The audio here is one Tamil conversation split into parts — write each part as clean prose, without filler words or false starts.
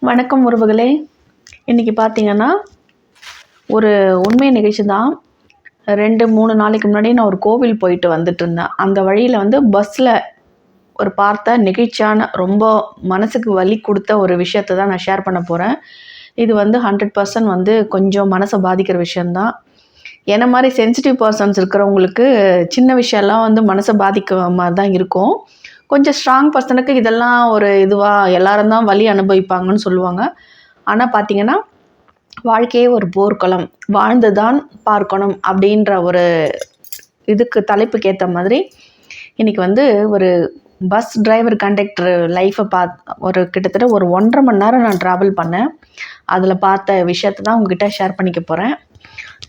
வணக்கம் உறவுகளே. இன்றைக்கி பார்த்தீங்கன்னா ஒரு உண்மை நிகழ்ச்சி தான். 2-3 நாளைக்கு முன்னாடி நான் ஒரு கோவில் போயிட்டு வந்துட்டுருந்தேன். அந்த வழியில் பஸ்ஸில் ஒரு பார்த்த நெகிழ்ச்சியான ரொம்ப மனசுக்கு வலி கொடுத்த ஒரு விஷயத்தை தான் நான் ஷேர் பண்ண போகிறேன். இது 100% கொஞ்சம் மனசை பாதிக்கிற விஷயந்தான். என்ன மாதிரி சென்சிட்டிவ் பர்சன்ஸ் இருக்கிறவங்களுக்கு சின்ன விஷயம்லாம் மனசை பாதிக்கிற மாதிரி தான் இருக்கும். கொஞ்சம் ஸ்ட்ராங் பர்சனுக்கு இதெல்லாம் ஒரு இதுவாக எல்லாரும் தான் வலி அனுபவிப்பாங்கன்னு சொல்லுவாங்க. ஆனால் பார்த்திங்கன்னா வாழ்க்கையே ஒரு போர்க்களம், வாழ்ந்து தான் பார்க்கணும் அப்படின்ற ஒரு இதுக்கு தலைப்புக்கு ஏற்ற மாதிரி இன்றைக்கி ஒரு பஸ் டிரைவர் கண்டக்டர் லைஃப்பை ஒரு கிட்டத்தட்ட ஒரு 1.5 மணி நேரம் நான் ட்ராவல் பண்ணேன். அதில் பார்த்த விஷயத்தை தான் உங்ககிட்ட ஷேர் பண்ணிக்க போகிறேன்.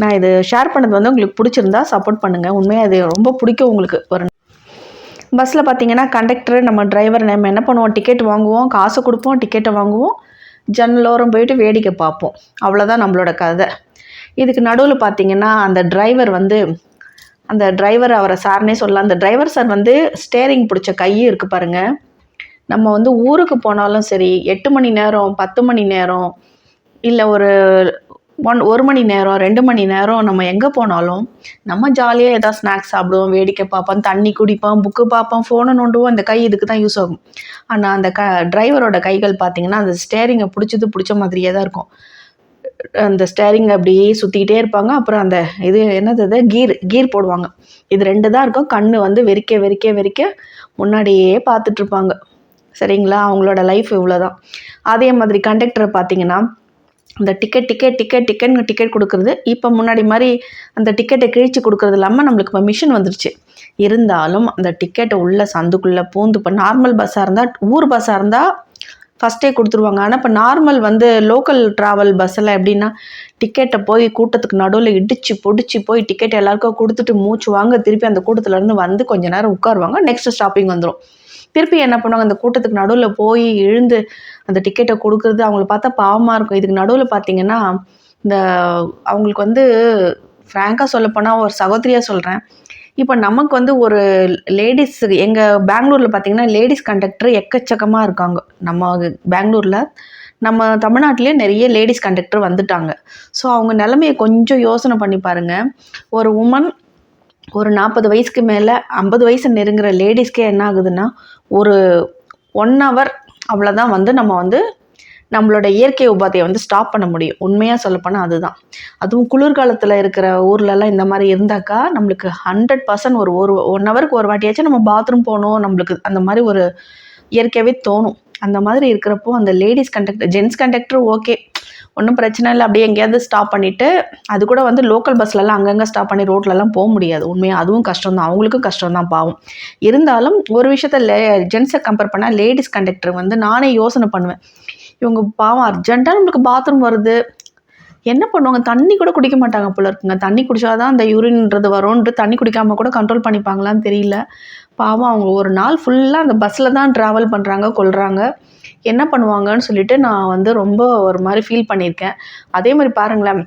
நான் இது ஷேர் பண்ணது உங்களுக்கு பிடிச்சிருந்தா சப்போர்ட் பண்ணுங்கள். உண்மையாக அது ரொம்ப பிடிக்கும் உங்களுக்கு. ஒரு பஸ்ஸில் பார்த்தீங்கன்னா கண்டக்டர் நம்ம டிரைவர் நம்ம என்ன பண்ணுவோம், டிக்கெட் வாங்குவோம், காசு கொடுப்போம், டிக்கெட்டை வாங்குவோம், ஜன்னலோரம் போயிட்டு வேடிக்கை பார்ப்போம். அவ்வளோதான் நம்மளோட கதை. இதுக்கு நடுவில் பார்த்தீங்கன்னா அந்த டிரைவர் அவரை சார்னே சொல்லலாம். அந்த டிரைவர் சார் ஸ்டேரிங் பிடிச்ச கை இருக்குது பாருங்கள். நம்ம ஊருக்கு போனாலும் சரி 8 மணி நேரம் 10 மணி நேரம் இல்லை ஒரு 1 மணி நேரம் 2 மணி நேரம் நம்ம எங்கே போனாலும் நம்ம ஜாலியாக ஏதாவது ஸ்நாக்ஸ் சாப்பிடுவோம், வேடிக்கை பார்ப்போம், தண்ணி குடிப்போம், புக்கு பார்ப்போம், ஃபோனை நோண்டுவோம். அந்த கை இதுக்கு தான் யூஸ் ஆகும். ஆனால் அந்த டிரைவரோட கைகள் பார்த்திங்கன்னா அந்த ஸ்டேரிங்கை பிடிச்ச மாதிரியே தான் இருக்கும். அந்த ஸ்டேரிங்கை அப்படியே சுற்றிக்கிட்டே இருப்பாங்க. அப்புறம் அந்த இது என்னது கீர் போடுவாங்க. இது 2 தான் இருக்கும். கண் வெறிக்க முன்னாடியே பார்த்துட்ருப்பாங்க. சரிங்களா? அவங்களோட லைஃப் இவ்வளோ தான். அதே மாதிரி கண்டக்டரை பார்த்திங்கன்னா அந்த டிக்கெட் கொடுக்குறது. இப்போ முன்னாடி மாதிரி அந்த டிக்கெட்டை கிழிச்சு கொடுக்குறது இல்லாமல் நம்மளுக்கு இப்போ மிஷின் வந்துருச்சு. இருந்தாலும் அந்த டிக்கெட்டை உள்ள சந்துக்குள்ளே பூந்து இப்போ நார்மல் பஸ்ஸாக இருந்தால், ஊர் பஸ்ஸாக இருந்தால் ஃபஸ்ட்டே கொடுத்துருவாங்க. ஆனால் இப்போ நார்மல் லோக்கல் ட்ராவல் பஸ்ஸெல்லாம் எப்படின்னா டிக்கெட்டை போய் கூட்டத்துக்கு நடுவில் இடித்து பொடிச்சு போய் டிக்கெட் எல்லாருக்கும் கொடுத்துட்டு மூச்சு வாங்க திருப்பி அந்த கூட்டத்துலேருந்து கொஞ்சம் நேரம் உட்காருவாங்க. நெக்ஸ்ட் ஸ்டாப்பிங் வந்துடும். திருப்பி என்ன பண்ணுவாங்க, அந்த கூட்டத்துக்கு நடுவில் போய் எழுந்து அந்த டிக்கெட்டை கொடுக்குறது அவங்கள பார்த்தா பாவமாக இருக்கும். இதுக்கு நடுவில் பார்த்திங்கன்னா இந்த அவங்களுக்கு ஃப்ராங்காக சொல்லப்போனால் ஒரு சகோதரியாக சொல்கிறேன். இப்போ நமக்கு ஒரு லேடிஸ் எங்கள் பெங்களூரில் பார்த்திங்கன்னா லேடிஸ் கண்டக்டர் எக்கச்சக்கமாக இருக்காங்க. நம்ம பெங்களூரில் நம்ம தமிழ்நாட்டிலே நிறைய லேடிஸ் கண்டக்டர் வந்துட்டாங்க. ஸோ அவங்க நிலைமையை கொஞ்சம் யோசனை பண்ணி பாருங்கள். ஒரு உமன் ஒரு 40 வயசுக்கு மேலே 50 வயசு நெருங்குற லேடிஸ்க்கே என்ன ஆகுதுன்னா ஒரு 1 ஹவர் அவ்வளோதான் நம்ம நம்மளோட இயற்கை உபாதையை ஸ்டாப் பண்ண முடியும். உண்மையாக சொல்லப்போனால் அதுதான். அதுவும் குளிர்காலத்தில் இருக்கிற ஊர்லலாம் இந்த மாதிரி இருந்தாக்கா நம்மளுக்கு 100% ஒரு 1 ஹவருக்கு ஒரு வாட்டியாச்சும் நம்ம பாத்ரூம் போகணும். நம்மளுக்கு அந்த மாதிரி ஒரு இயற்கையாகவே தோணும். அந்த மாதிரி இருக்கிறப்போ அந்த ladies conductor, gents conductor okay, ஒன்றும் பிரச்சனை இல்லை, அப்படியே எங்கேயாவது ஸ்டாப் பண்ணிவிட்டு, அது கூட லோக்கல் பஸ்லலாம் அங்கங்கே ஸ்டாப் பண்ணி ரோட்லலாம் போக முடியாது. உண்மையாக அதுவும் கஷ்டம் தான், அவங்களுக்கும் கஷ்டம் தான் பாவம். இருந்தாலும் ஒரு விஷயத்தில் ஜென்ஸை கம்பேர் பண்ணால் லேடிஸ் கண்டக்டர் நானே யோசனை பண்ணுவேன். இவங்க பாவம் அர்ஜென்ட்டாக நம்மளுக்கு பாத்ரூம் வருது, என்ன பண்ணுவாங்க, தண்ணி கூட குடிக்க மாட்டாங்க போல இருக்குங்க. தண்ணி குடித்தாதான் அந்த யூரின்ன்றது வரும்ன்ட்டு தண்ணி குடிக்காமல் கூட கண்ட்ரோல் பண்ணிப்பாங்களான்னு தெரியல. பாவம் அவங்க ஒரு நாள் ஃபுல்லாக அந்த பஸ்ஸில் தான் ட்ராவல் பண்ணுறாங்க, கொள்கிறாங்க. என்ன பண்ணுவாங்கன்னு சொல்லிட்டு நான் ரொம்ப ஒரு மாதிரி ஃபீல் பண்ணியிருக்கேன். அதே மாதிரி பாருங்களேன்,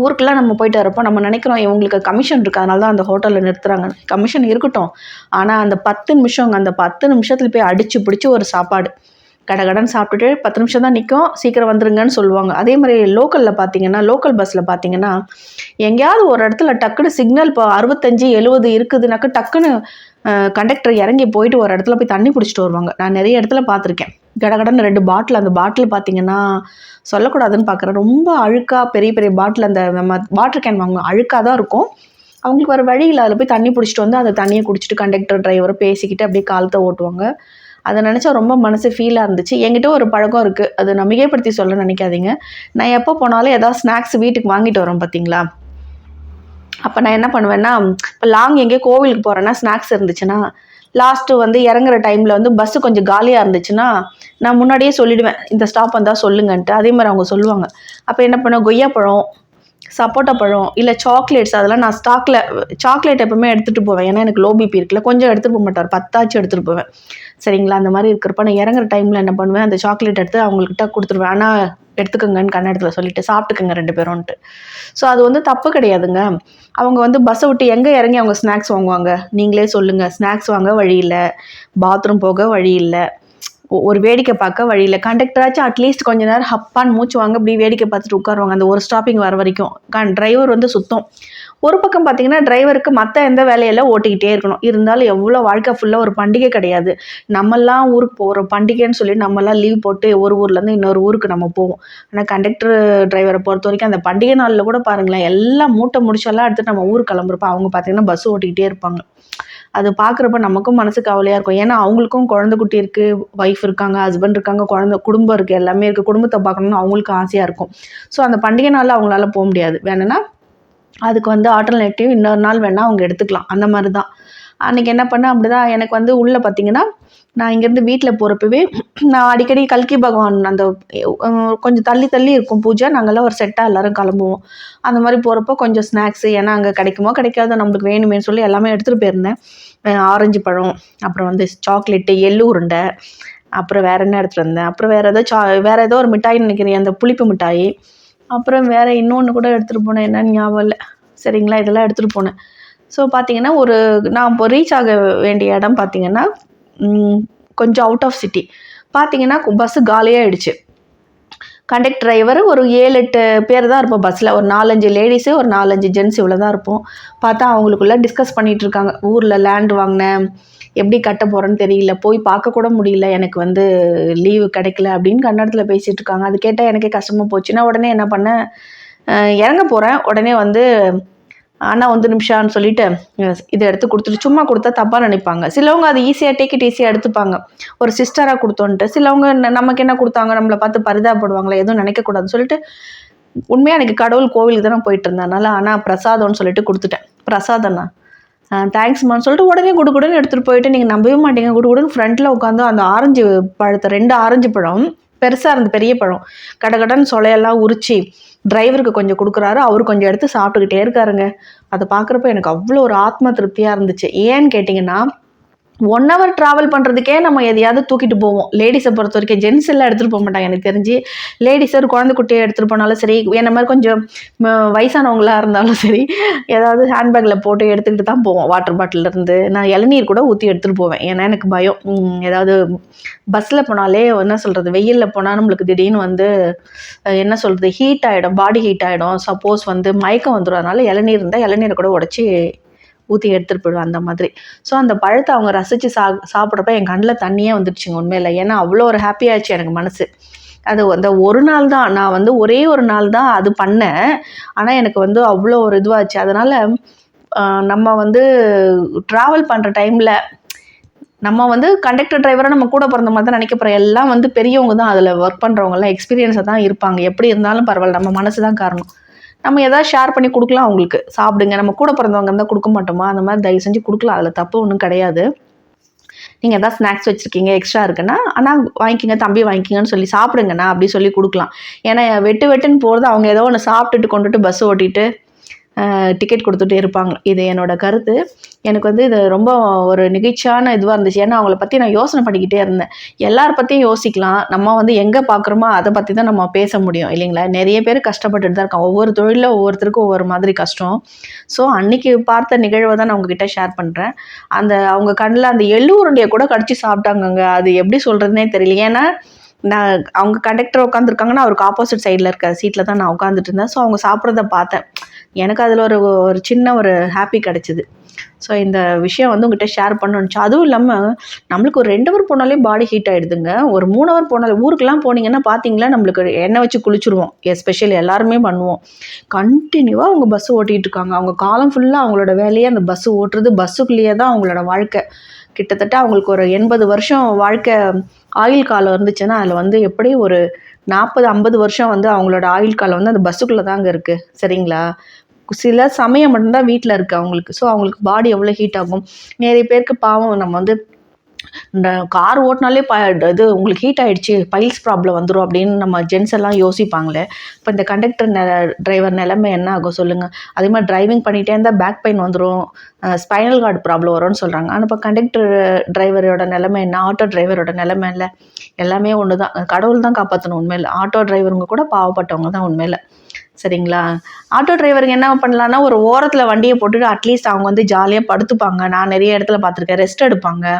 ஊருக்கெல்லாம் நம்ம போயிட்டு வரப்போ நம்ம நினைக்கிறோம் இவங்களுக்கு கமிஷன் இருக்குது, அதனால தான் அந்த ஹோட்டலில் நிறுத்துகிறாங்க. கமிஷன் இருக்கட்டும், ஆனால் அந்த 10 நிமிஷம் அந்த 10 நிமிஷத்தில் போய் அடித்து பிடிச்சி ஒரு சாப்பாடு கடகடன்னு சாப்பிட்டுட்டு 10 நிமிஷம் தான் நிற்கும், சீக்கிரம் வந்துருங்கன்னு சொல்லுவாங்க. அதே மாதிரி லோக்கலில் பார்த்தீங்கன்னா, லோக்கல் பஸ்ஸில் பார்த்தீங்கன்னா எங்கேயாவது ஒரு இடத்துல டக்குன்னு சிக்னல் இப்போ 65-70 இருக்குதுனாக்கா டக்குன்னு கண்டக்டர் இறங்கி போயிட்டு ஒரு இடத்துல போய் தண்ணி பிடிச்சிட்டு வருவாங்க. நான் நிறைய இடத்துல பார்த்துருக்கேன். கடகடன்னு 2 பாட்டில், அந்த பாட்டில் பார்த்தீங்கன்னா சொல்லக்கூடாதுன்னு பார்க்குறேன், ரொம்ப அழுக்காக பெரிய பெரிய பாட்டில், அந்த நம்ம வாட்டர் கேன் வாங்குவோம் அழுக்காக தான் இருக்கும். அவங்களுக்கு ஒரு வழியில் அதில் போய் தண்ணி பிடிச்சிட்டு அந்த தண்ணியை குடிச்சிட்டு கண்டக்டர் டிரைவரை பேசிக்கிட்டு அப்படியே காலத்தை ஓட்டுவாங்க. அதை நினச்சா ரொம்ப மனசு ஃபீலாக இருந்துச்சு. என்கிட்ட ஒரு பழக்கம் இருக்குது, அது நான் மிகைப்படுத்தி சொல்ல நினைக்காதீங்க. நான் எப்போ போனாலும் ஏதாவது ஸ்நாக்ஸ் வீட்டுக்கு வாங்கிட்டு வரோம் பார்த்தீங்களா, அப்போ நான் என்ன பண்ணுவேன்னா, இப்போ லாங் எங்கேயோ கோவிலுக்கு போகிறேன்னா ஸ்நாக்ஸ் இருந்துச்சுன்னா லாஸ்ட்டு இறங்குற டைமில் பஸ்ஸு கொஞ்சம் காலியாக இருந்துச்சுன்னா நான் முன்னாடியே சொல்லிவிடுவேன், இந்த ஸ்டாப் வந்தால் சொல்லுங்கன்ட்டு. அதே மாதிரி அவங்க சொல்லுவாங்க. அப்போ என்ன பண்ணுவேன், கொய்யாப்பழம், சப்போட்டா பழம், இல்லை சாக்லேட்ஸ், அதெல்லாம் நான் சாக்லேட் எப்பவுமே எடுத்துகிட்டு போவேன். ஏன்னா எனக்கு லோ பிபி இருக்குல்ல, கொஞ்சம் எடுத்துகிட்டு போக மாட்டார், 10 எடுத்துகிட்டு போவேன். சரிங்களா? அந்த மாதிரி இருக்கிறப்ப நான் இறங்குற டைமில் என்ன பண்ணுவேன், அந்த சாக்லேட் எடுத்து அவங்கள்கிட்ட கொடுத்துருவேன். ஆனால் எடுத்துக்கோங்கன்னு கன்னடத்தில் சொல்லிவிட்டு சாப்பிட்டுக்கோங்க 2 பேரும்ன்ட்டு. ஸோ அது தப்பு கிடையாதுங்க. அவங்க பஸ்ஸை விட்டு எங்கே இறங்கி அவங்க ஸ்நாக்ஸ் வாங்குவாங்க, நீங்களே சொல்லுங்கள். ஸ்நாக்ஸ் வாங்க வழி இல்லை, பாத்ரூம் போக வழி இல்லை, ஒரு வேடிக்கை பார்க்க வழியில் கண்டக்டராச்சும் அட்லீஸ்ட் கொஞ்ச நேரம் ஹப்பான்னு மூச்சு வாங்க இப்படி வேடிக்கை பார்த்துட்டு உட்காருவாங்க அந்த ஒரு ஸ்டாப்பிங் வர வரைக்கும். டிரைவர் வந்து சுத்தம். ஒரு பக்கம் பார்த்தீங்கன்னா டிரைவருக்கு மற்ற எந்த வேலையெல்லாம் ஓட்டிக்கிட்டே இருக்கணும். இருந்தாலும் எவ்வளோ வாழ்க்கை ஃபுல்லாக ஒரு பண்டிகை கிடையாது. நம்மெல்லாம் ஊருக்கு போகிறோம் பண்டிகைன்னு சொல்லி நம்மெல்லாம் லீவ் போட்டு ஒரு ஊர்லேருந்து இன்னொரு ஊருக்கு நம்ம போவோம். ஆனால் கண்டக்டர் டிரைவரை பொறுத்த வரைக்கும் அந்த பண்டிகை நாளில் கூட பாருங்களேன், எல்லாம் மூட்டை முடிச்செல்லாம் எடுத்துகிட்டு நம்ம ஊருக்கு கிளம்புறப்ப அவங்க பார்த்தீங்கன்னா பஸ் ஓட்டிக்கிட்டே இருப்பாங்க. அது பார்க்குறப்ப நமக்கும் மனசு கவலையாக இருக்கும். ஏன்னா அவங்களுக்கும் குழந்தை குட்டி இருக்குது, ஒய்ஃப் இருக்காங்க, ஹஸ்பண்ட் இருக்காங்க, குடும்பம் இருக்குது, எல்லாமே இருக்குது. குடும்பத்தை பார்க்கணுன்னு அவங்களுக்கு ஆசையாக இருக்கும். ஸோ அந்த பண்டிகை நாளில் அவங்களால போக முடியாது. வேணும்னா அதுக்கு வந்து ஆல்டர்னேட்டிவ் இன்னொரு நாள் வேணால் அவங்க எடுத்துக்கலாம். அந்த மாதிரி தான் அன்றைக்கி என்ன பண்ணேன். அப்படி தான் எனக்கு வந்து உள்ளே பார்த்திங்கன்னா நான் இங்கேருந்து வீட்டில் போகிறப்பவே நான் அடிக்கடி கல்கி பகவான் அந்த கொஞ்சம் தள்ளி தள்ளி இருக்கும் பூஜை. நாங்கள்லாம் ஒரு செட்டாக எல்லோரும் கிளம்புவோம். அந்த மாதிரி போகிறப்போ கொஞ்சம் ஸ்நாக்ஸு ஏன்னா அங்கே கிடைக்குமோ கிடைக்காதோ நம்மளுக்கு வேணுமேனு சொல்லி எல்லாமே எடுத்துகிட்டு போயிருந்தேன். ஆரஞ்சு பழம், அப்புறம் வந்து சாக்லேட்டு, எள்ளு உருண்டை, அப்புறம் வேறு என்ன எடுத்துகிட்டு வந்தேன், அப்புறம் வேறு ஏதோ ஒரு மிட்டாய்னு நினைக்கிறேன், அந்த புளிப்பு மிட்டாய், அப்புறம் வேறு இன்னொன்று கூட எடுத்துகிட்டு போனேன், என்னன்னு ஞாபகம் இல்லை. சரிங்களா, இதெல்லாம் எடுத்துகிட்டு போனேன். ஸோ பார்த்திங்கன்னா நான் இப்போ ரீச் ஆக வேண்டிய இடம் பார்த்திங்கன்னா கொஞ்சம் அவுட் ஆஃப் சிட்டி. பார்த்திங்கன்னா பஸ்ஸு காலியாகிடுச்சு. கண்டக்டர் டிரைவர் ஒரு 7-8 பேர் தான் இருப்போம் பஸ்ஸில். ஒரு 4-5 லேடிஸு, ஒரு 4-5 ஜென்ட்ஸ் இவ்வளோ தான் இருப்போம். பார்த்தா அவங்களுக்குள்ளே டிஸ்கஸ் பண்ணிகிட்ருக்காங்க. ஊரில் லேண்ட் வாங்கினேன், எப்படி கட்ட போகிறேன்னு தெரியல, போய் பார்க்கக்கூட முடியல, எனக்கு வந்து லீவு கிடைக்கல அப்படின்னு கன்னடத்தில் பேசிகிட்டு இருக்காங்க. அது கேட்டால் எனக்கே கஷ்டமாக போச்சு. நான் உடனே என்ன பண்ணேன், இறங்க போகிறேன். உடனே வந்து அண்ணா 1 நிமிஷம்னு சொல்லிவிட்டு இதை எடுத்து கொடுத்துட்டு, சும்மா கொடுத்தா தப்பாக நினைப்பாங்க. சிலவங்க அது ஈஸியாக டேக் இட் ஈஸியாக எடுத்துப்பாங்க. ஒரு சிஸ்டராக கொடுத்தோன்ட்டு. சிலவங்க நமக்கு என்ன கொடுத்தாங்க, நம்மளை பார்த்து பரிதாபப்படுவாங்களே, எதுவும் நினைக்கக்கூடாதுன்னு சொல்லிட்டு, உண்மையாக எனக்கு கடவுள் கோவிலுக்கு தானே போயிட்டு இருந்தேனால ஆனால் பிரசாதம்னு சொல்லிட்டு கொடுத்துட்டேன். பிரசாதம்ண்ணா தேங்க்ஸ்மான்னு சொல்லிட்டு உடனே குடுன்னு எடுத்துகிட்டு போயிட்டு, நீங்கள் நம்பவே மாட்டீங்க, குடுன்னு ஃப்ரண்ட்டில் உட்காந்து அந்த ஆரஞ்சு பழத்தை 2 ஆரஞ்சு பழம் பெருசாக இருந்த பெரிய பழம் கடகடன்னு சொலையெல்லாம் உரிச்சு டிரைவருக்கு கொஞ்சம் கொடுக்குறாரு. அவர் கொஞ்சம் எடுத்து சாப்பிட்டுக்கிட்டே இருக்காருங்க. அதை பார்க்குறப்ப எனக்கு அவ்வளோ ஒரு ஆத்ம திருப்தியாக இருந்துச்சு. ஏன்னு கேட்டிங்கன்னா 1 hour ட்ராவல் பண்ணுறதுக்கே நம்ம எதையாவது தூக்கிட்டு போவோம். லேடிஸை பொறுத்த வரைக்கும் ஜென்ஸ் எல்லாம் எடுத்துகிட்டு போக மாட்டாங்க எனக்கு தெரிஞ்சு. லேடிஸ் ஒரு குழந்தை குட்டியை எடுத்துகிட்டு போனாலும் சரி, என்ன மாதிரி கொஞ்சம் வயசானவங்களாக இருந்தாலும் சரி, ஏதாவது ஹேண்ட்பேக்கில் போட்டு எடுத்துக்கிட்டு தான் போவோம். வாட்டர் பாட்டிலேருந்து நான் இளநீர் கூட ஊற்றி எடுத்துகிட்டு போவேன். ஏன்னா எனக்கு பயம். ஏதாவது பஸ்ஸில் போனாலே என்ன சொல்கிறது, வெயிலில் போனால் நம்மளுக்கு திடீர்னு வந்து என்ன சொல்கிறது, ஹீட் ஆகிடும், பாடி ஹீட் ஆகிடும். சப்போஸ் வந்து மயக்கம் வந்துடும். அதனால் இளநீர் இருந்தால் இளநீரை கூட உடச்சி ஊற்றி எடுத்துகிட்டு போயிடுவேன் அந்த மாதிரி. ஸோ அந்த பழத்தை அவங்க ரசித்து சாப்பிட்றப்ப என் கண்ணில் தண்ணியே வந்துடுச்சுங்க உண்மையில். ஏன்னா அவ்வளோ ஒரு ஹாப்பியாகிடுச்சு எனக்கு மனசு. அது அந்த ஒரு நாள் தான் நான் வந்து ஒரே ஒரு நாள் தான் அது பண்ணேன். ஆனால் எனக்கு வந்து அவ்வளோ ஒரு இதுவாச்சு. அதனால் நம்ம வந்து ட்ராவல் பண்ணுற டைமில் நம்ம வந்து கண்டக்டர் டிரைவராக நம்ம கூட பிறந்த மாதிரி தான் நினைக்க போகிறோம். எல்லாம் வந்து பெரியவங்க தான், அதில் ஒர்க் பண்ணுறவங்கலாம் எக்ஸ்பீரியன்ஸாக தான் இருப்பாங்க. எப்படி இருந்தாலும் பரவாயில்ல, நம்ம மனசு தான் காரணம். நம்ம எதாவது ஷேர் பண்ணி கொடுக்கலாம் அவங்களுக்கு. சாப்பிடுங்க, நம்ம கூட பிறந்தவங்க இருந்தால் கொடுக்க மாட்டோமா, அந்த மாதிரி தயவு செஞ்சு கொடுக்கலாம். அதில் தப்பு ஒன்றும் கிடையாது. நீங்கள் எதாவது ஸ்நாக்ஸ் வச்சுருக்கீங்க, எக்ஸ்ட்ரா இருக்குன்னா ஆனால் வாங்கிக்கிங்க, தம்பி வாங்கிக்கிங்கன்னு சொல்லி சாப்பிடுங்கண்ணா அப்படி சொல்லி கொடுக்கலாம். ஏன்னா வெட்டுன்னு போகிறது, அவங்க ஏதோ ஒன்று சாப்பிட்டுட்டு கொண்டுட்டு பஸ் ஓட்டிட்டு டிக்கெட் கொடுத்துட்டே இருப்பாங்க. இது என்னோடய கருத்து. எனக்கு வந்து இது ரொம்ப ஒரு நெகிழ்ச்சியான இதுவாக இருந்துச்சு. ஏன்னா அவங்கள பற்றி நான் யோசனை பண்ணிக்கிட்டே இருந்தேன். எல்லார பற்றியும் யோசிக்கலாம். நம்ம வந்து எங்கே பார்க்குறோமோ அதை பற்றி தான் நம்ம பேச முடியும் இல்லைங்களா. நிறைய பேர் கஷ்டப்பட்டுட்டு தான் இருக்காங்க. ஒவ்வொரு தொழிலில் ஒவ்வொருத்தருக்கும் ஒவ்வொரு மாதிரி கஷ்டம். ஸோ அன்றைக்கி பார்த்த நிகழ்வை தான் நான் உங்ககிட்ட ஷேர் பண்ணுறேன். அவங்க கண்ணில் அந்த எள்ளு உருண்டையை கூட கடிச்சு சாப்பிட்டாங்கங்க. அது எப்படி சொல்கிறதுனே தெரியல. ஏன்னா அவங்க கண்டக்டர் உட்காந்துருக்காங்கன்னா அவருக்கு ஆப்போசிட் சைடில் இருக்க சீட்டில் தான் நான் உட்காந்துட்டு இருந்தேன். ஸோ அவங்க சாப்பிட்றத பார்த்தேன். எனக்கு அதில் ஒரு சின்ன ஒரு ஹாப்பி கிடச்சிது. ஸோ இந்த விஷயம் வந்து உங்கள்கிட்ட ஷேர் பண்ணணுச்சு. அதுவும் இல்லாமல் நம்மளுக்கு ஒரு 2 hour போனாலே பாடி ஹீட் ஆகிடுதுங்க. ஒரு 3 hour போனாலே, ஊருக்கெல்லாம் போனீங்கன்னா பார்த்தீங்களா, நம்மளுக்கு எண்ணெய் வச்சு குளிச்சுருவோம். எஸ்பெஷலி எல்லாருமே பண்ணுவோம். கண்டினியூவாக அவங்க பஸ்ஸு ஓட்டிகிட்டு இருக்காங்க. அவங்க காலம் ஃபுல்லாக அவங்களோட வேலையே அந்த பஸ்ஸு ஓட்டுறது, பஸ்ஸுக்குள்ளேயே தான் அவங்களோட வாழ்க்கை. கிட்டத்தட்ட அவங்களுக்கு ஒரு 80 வருஷம் வாழ்க்கை ஆயுள் காலம் இருந்துச்சுன்னா அதில் வந்து எப்படி ஒரு 40-50 வருஷம் வந்து அவங்களோட ஆயுள் காலம் வந்து அந்த பஸ்ஸுக்குள்ளே தாங்க இருக்குது. சரிங்களா. சில சமயம் மட்டும்தான் வீட்டில் இருக்குது அவங்களுக்கு. ஸோ அவங்களுக்கு பாடி எவ்வளோ ஹீட் ஆகும். நிறைய பேருக்கு பாவம் நம்ம வந்து இந்த கார் ஓட்டினாலே இது உங்களுக்கு ஹீட் ஆகிடுச்சு, பைல்ஸ் ப்ராப்ளம் வந்துடும் அப்படின்னு நம்ம ஜென்ஸ் எல்லாம் யோசிப்பாங்களே. இப்போ இந்த கண்டக்டர் டிரைவர் நிலைமை என்ன ஆகும் சொல்லுங்கள். அதே மாதிரி டிரைவிங் பண்ணிகிட்டே இருந்தால் பேக் பெயின் வந்துடும், ஸ்பைனல் கார்டு ப்ராப்ளம் வரும்னு சொல்கிறாங்க. ஆனால் இப்போ கண்டக்டர் டிரைவரோட நிலைமை என்ன, ஆட்டோ டிரைவரோட நிலைமை இல்லை, எல்லாமே ஒன்று தான். கடவுள் தான் காப்பாற்றணும் உண்மையில். ஆட்டோ டிரைவருங்க கூட பாவப்பட்டவங்க தான் உண்மையில். சரிங்களா? ஆட்டோ டிரைவருங்க என்ன பண்ணலான்னா, ஒரு ஓரத்தில் வண்டியை போட்டுட்டு அட்லீஸ்ட் அவங்க வந்து ஜாலியாக படுத்துப்பாங்க. நான் நிறைய இடத்துல பார்த்துருக்கேன். ரெஸ்ட் எடுப்பாங்க.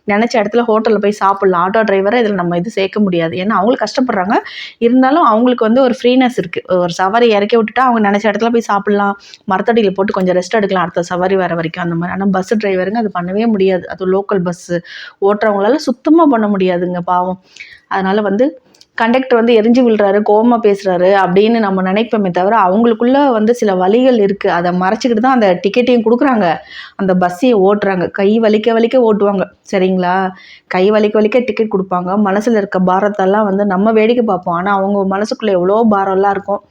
நினச்ச இடத்துல ஹோட்டலில் போய் சாப்பிட்லாம். ஆட்டோ டிரைவரை இதில் நம்ம இது சேர்க்க முடியாது. ஏன்னா அவங்களும் கஷ்டப்படுறாங்க. இருந்தாலும் அவங்களுக்கு வந்து ஒரு ஃப்ரீனஸ் இருக்குது. ஒரு சவாரி இறக்கி விட்டுட்டா அவங்க நினச்ச இடத்துல போய் சாப்பிட்லாம். மரத்தடியில் போட்டு கொஞ்சம் ரெஸ்ட் எடுக்கலாம் அடுத்த சவாரி வர வரைக்கும் அந்த மாதிரி. ஆனால் பஸ் டிரைவருங்க அது பண்ணவே முடியாது. அது லோக்கல் பஸ்ஸு ஓட்டுறவங்களால சுத்தமாக பண்ண முடியாதுங்க பாவம். அதனால் வந்து கண்டக்டர் வந்து எரிஞ்சு விழுறாரு, கோவமா பேசுறாரு அப்படின்னு நம்ம நினைப்போமே தவிர, அவங்களுக்குள்ள வந்து சில வலிகள் இருக்கு. அத மறைச்சுக்கிட்டு தான் அந்த டிக்கெட்டையும் குடுக்குறாங்க. அந்த பஸ்ஸையும் ஓட்டுறாங்க. கை வலிக்க வலிக்க ஓட்டுவாங்க. சரிங்களா? கை வலிக்க வலிக்க டிக்கெட் குடுப்பாங்க. மனசுல இருக்க பாரத்தெல்லாம் வந்து நம்ம வேடிக்கை பார்ப்போம். ஆனா, அவங்க மனசுக்குள்ள எவ்வளோ பாரம்லாம் இருக்கும்.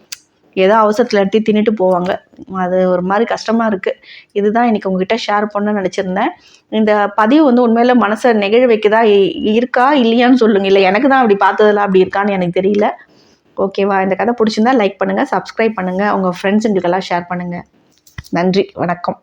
ஏதோ அவசரத்துல எடுத்து தின்னுட்டு போவாங்க. அது ஒரு மாரி கஷ்டமா இருக்கு. இதுதான் இன்னைக்கு உங்ககிட்ட ஷேர் பண்ணணும்னு நெனச்சிருந்தேன். இந்த பதிவு வந்து உண்மையில மனச நெகிழ வைக்குதா? இருக்கா? இல்லையான்னு சொல்லுங்க. இல்ல எனக்கு தான் அப்படி பார்த்ததுல அப்படி இருக்கான்னு எனக்கு தெரியல. ஓகேவா? இந்த கதை புடிச்சிருந்தா லைக் பண்ணுங்க, சப்ஸ்கிரைப் பண்ணுங்க. உங்க ஃப்ரெண்ட்ஸுங்களுக்கெல்லாம் ஷேர் பண்ணுங்க. நன்றி. வணக்கம்.